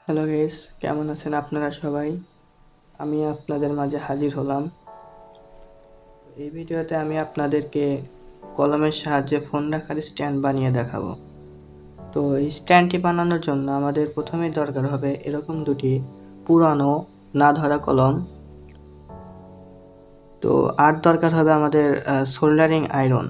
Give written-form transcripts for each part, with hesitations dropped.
Hello guys, কেমন আছেন আপনারা সবাই? আমি আপনাদের মাঝে হাজির হলাম। এই ভিডিওতে আমি আপনাদেরকে কলমের সাহায্যে ফোন রাখার স্ট্যান্ড বানিয়ে দেখাবো। তো এই স্ট্যান্ডটি বানানোর জন্য আমাদের প্রথমেই দরকার হবে এরকম দুটি পুরানো না ধরা কলম। তো আর দরকার হবে আমাদের সোল্ডারিং আয়রন।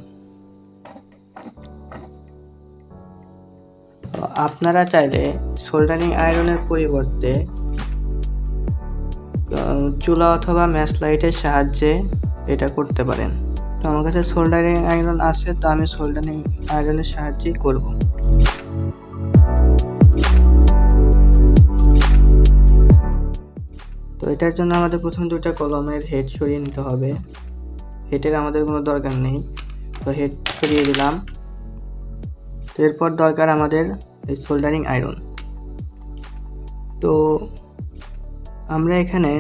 আপনারা চাইলে সোল্ডারিং আয়রনের পরিবর্তে চুলা অথবা ম্যাচ লাইটের সাহায্যে এটা করতে পারেন। তো আমার কাছে সোল্ডারিং আয়রন আছে, তো আমি সোল্ডারিং আয়রনের সাহায্যেই করব। তো এটার জন্য আমাদের প্রথম দুটো কলমের হেড সরিয়ে নিতে হবে। হেডের আমাদের কোনো দরকার নেই, তো হেড সরিয়ে দিলাম। তো এরপর দরকার আমাদের এই সোল্ডারিং আয়রন। তো আমরা এখানে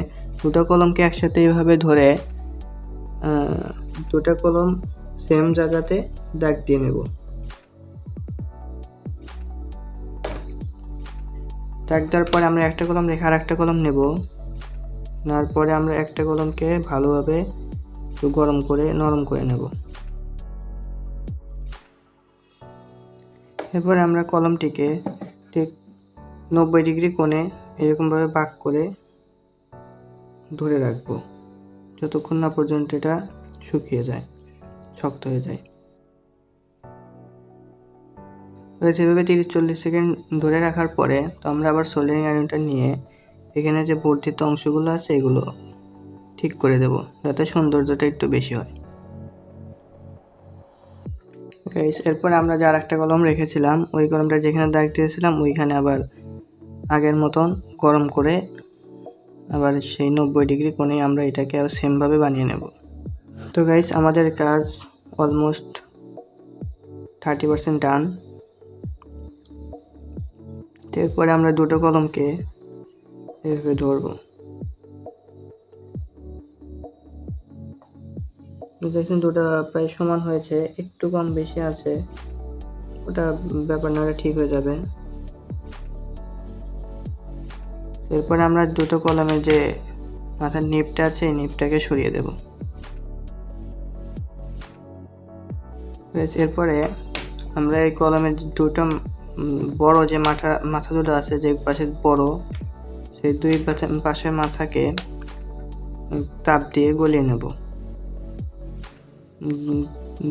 দুটো কলমকে একসাথে এইভাবে ধরে দুটো কলম সেম জায়গাতে দাগ দিয়ে নেব। দাগ দেওয়ার পরে আমরা একটা কলম রেখে আর একটা কলম নেব। নেওয়ার পরে আমরা একটা কলমকে ভালোভাবে একটু গরম করে নরম করে নেব। এরপরে আমরা কলমটিকে ঠিক 90 ডিগ্রি কোণে এরকমভাবে বাঁক করে ধরে রাখবো যতক্ষণ না পর্যন্ত এটা শুকিয়ে যায়, শক্ত হয়ে যায়। যেভাবে 30-40 সেকেন্ড ধরে রাখার পরে তো আমরা আবার সোল্ডারিং আয়রনটা নিয়ে এখানে যে বর্ধিত অংশগুলো আছে এগুলো ঠিক করে দেব, যাতে সৌন্দর্যটা একটু বেশি হয়। এরপরে আমরা যে আরেকটা কলম রেখেছিলাম ওই কলমটা যেখানে দাগ দিয়েছিলাম ওইখানে আবার আগের মতন গরম করে আবার সেই 90 ডিগ্রি কোণে আমরা এটাকে আবার সেমভাবে বানিয়ে নেব। তো গাইস, আমাদের কাজ অলমোস্ট 30% ডান। এরপরে আমরা দুটো কলমকে এভাবে ধরবো। দেখছেন দুটো প্রায় সমান হয়েছে, একটু কম বেশি আছে, ওটা ব্যাপার না, ওটা ঠিক হয়ে যাবে। এরপরে আমরা দুটো কলমের যে মাথার নিপটা আছে এই নিপটাকে সরিয়ে দেব। এরপরে আমরা এই কলমের দুটো বড় যে মাথা দুটো আছে, যে পাশে বড়, সেই দুই পাশের মাথাকে তাপ দিয়ে গলিয়ে নেব।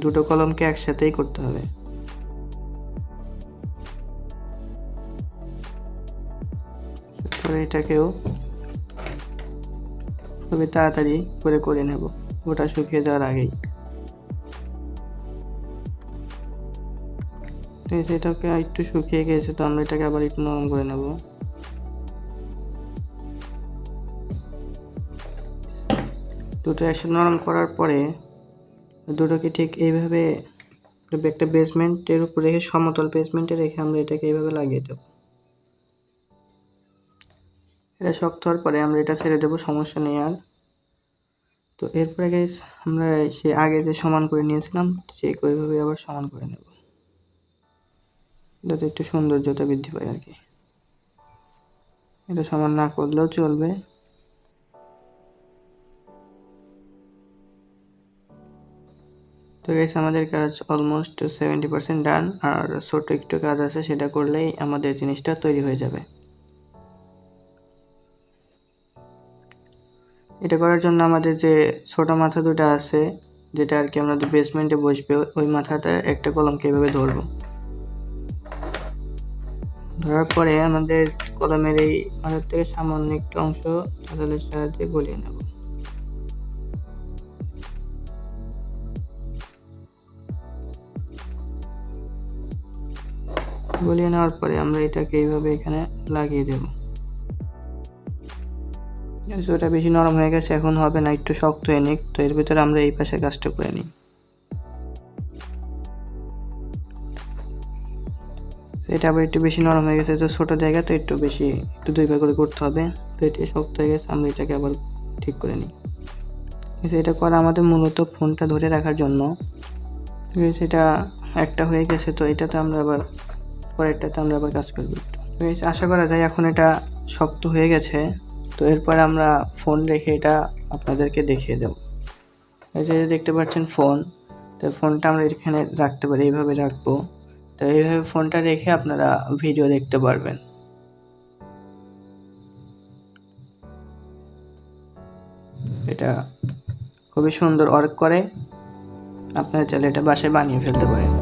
দুটো কলমকে একসাথেই করতে হবে। এটাকেও খুবই তাড়াতাড়ি করে নেব, ওটা শুকিয়ে যাওয়ার আগেই। এটাকে একটু শুকিয়ে গেছে, তো আমরা এটাকে আবার একটু নরম করে নেব। দুটো একসাথে নরম করার পরে দুটোকে ঠিক এইভাবে একটা বেসমেন্টের উপর রেখে, সমতল বেসমেন্টে রেখে আমরা এটাকে এইভাবে লাগিয়ে দেব। এটা শক্ত হওয়ার পরে আমরা এটা ছেড়ে দেবো, সমস্যা নেই আর। তো এরপরে গাইস আমরা সে আগে যে সমান করে নিয়েছিলাম ঠিক ওইভাবে আবার সমান করে নেব, যাতে একটু সৌন্দর্যতা বৃদ্ধি পায় আর কি। এটা সমান না করলেও চলবে। তো গাইস, আমাদের কাজ অলমোস্ট 70% ডান, আর ছোট একটু কাজ আছে, সেটা করলেই আমাদের জিনিসটা তৈরি হয়ে যাবে। এটা করার জন্য আমাদের যে ছোট মাথা দুটো আছে, যেটা আর কি আমরা বেসমেন্টে বসবে, ওই মাথাটা একটা কলমকে এভাবে ধরবো। ধরার পরে আমাদের কলমের এই মাথার থেকে সামান্য একটু অংশ চাতালের সাহায্যে গলিয়ে নেব। গলিয়ে নেওয়ার পরে আমরা এটাকে এইভাবে এখানে লাগিয়ে দেব। ওটা বেশি নরম হয়ে গেছে, এখন হবে না, একটু শক্ত হয়ে নিক। তো এর ভিতরে আমরা এই পাশে কাজটা করে নিই। এটা আবার একটু বেশি নরম হয়ে গেছে, তো ছোটো জায়গা তো একটু দুই ভাগ করে করতে হবে। তো এটা শক্ত হয়ে গেছে, আমরা এটাকে আবার ঠিক করে নিই। এটা করা আমাদের মূলত ফোনটা ধরে রাখার জন্য। সেটা একটা হয়ে গেছে, তো এটাতে আমরা আবার পরেরটাতে আমরা আবার কাজ করবো একটু। আশা করা যায় এখন এটা শক্ত হয়ে গেছে। তো এরপর আমরা ফোন রেখে এটা আপনাদেরকে দেখিয়ে দেব। এই যে দেখতে পাচ্ছেন ফোন, তো ফোনটা আমরা এখানে রাখতে পারি, এইভাবে রাখবো। তো এইভাবে ফোনটা রেখে আপনারা ভিডিও দেখতে পারবেন। এটা খুবই সুন্দর ওয়ার্ক করে, আপনারা চাইলে এটা বাসায় বানিয়ে ফেলতে পারেন।